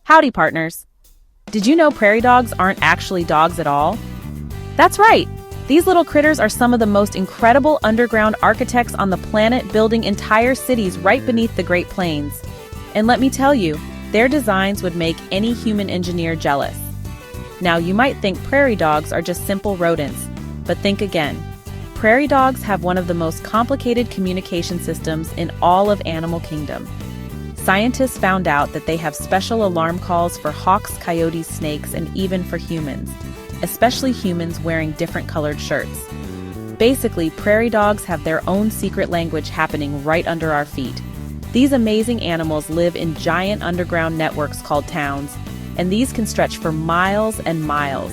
Howdy, partners. Did you know prairie dogs aren't actually dogs at all? That's right. These little critters are some of the most incredible underground architects on the planet, building entire cities right beneath the Great Plains. And let me tell you, their designs would make any human engineer jealous. Now, you might think prairie dogs are just simple rodents, but think again. Prairie dogs have one of the most complicated communication systems in all of animal kingdom. Scientists found out that they have special alarm calls for hawks, coyotes, snakes, and even for humans, especially humans wearing different colored shirts. Basically, prairie dogs have their own secret language happening right under our feet. These amazing animals live in giant underground networks called towns, and these can stretch for miles and miles.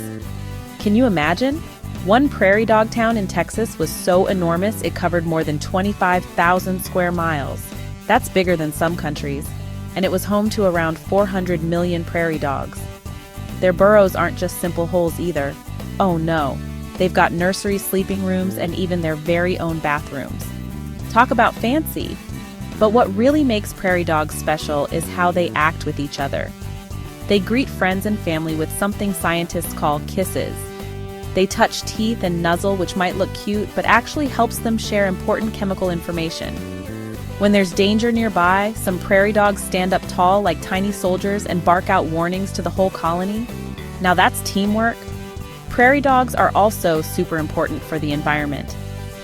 Can you imagine? One prairie dog town in Texas was so enormous it covered more than 25,000 square miles. That's bigger than some countries, and it was home to around 400 million prairie dogs. Their burrows aren't just simple holes either. Oh no, they've got nurseries, sleeping rooms, and even their very own bathrooms. Talk about fancy! But what really makes prairie dogs special is how they act with each other. They greet friends and family with something scientists call kisses. They touch teeth and nuzzle, which might look cute, but actually helps them share important chemical information. When there's danger nearby, some prairie dogs stand up tall like tiny soldiers and bark out warnings to the whole colony. Now that's teamwork. Prairie dogs are also super important for the environment.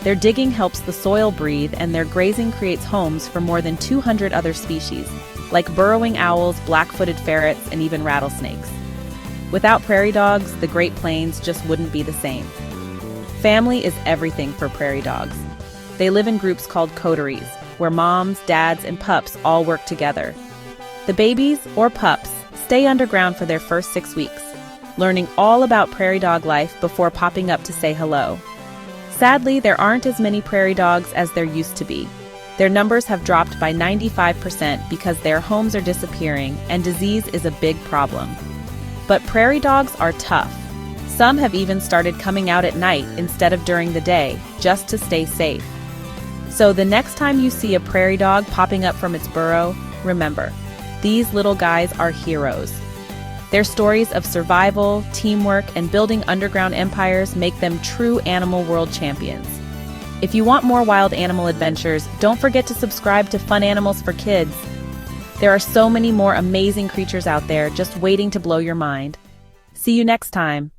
Their digging helps the soil breathe, and their grazing creates homes for more than 200 other species, like burrowing owls, black-footed ferrets, and even rattlesnakes. Without prairie dogs, the Great Plains just wouldn't be the same. Family is everything for prairie dogs. They live in groups called coteries, where moms, dads, and pups all work together. The babies, or pups, stay underground for their first 6 weeks, learning all about prairie dog life before popping up to say hello. Sadly, there aren't as many prairie dogs as there used to be. Their numbers have dropped by 95% because their homes are disappearing and disease is a big problem. But prairie dogs are tough. Some have even started coming out at night instead of during the day, just to stay safe. So the next time you see a prairie dog popping up from its burrow, remember, these little guys are heroes. Their stories of survival, teamwork, and building underground empires make them true animal world champions. If you want more wild animal adventures, don't forget to subscribe to Fun Animals for Kids. There are so many more amazing creatures out there just waiting to blow your mind. See you next time.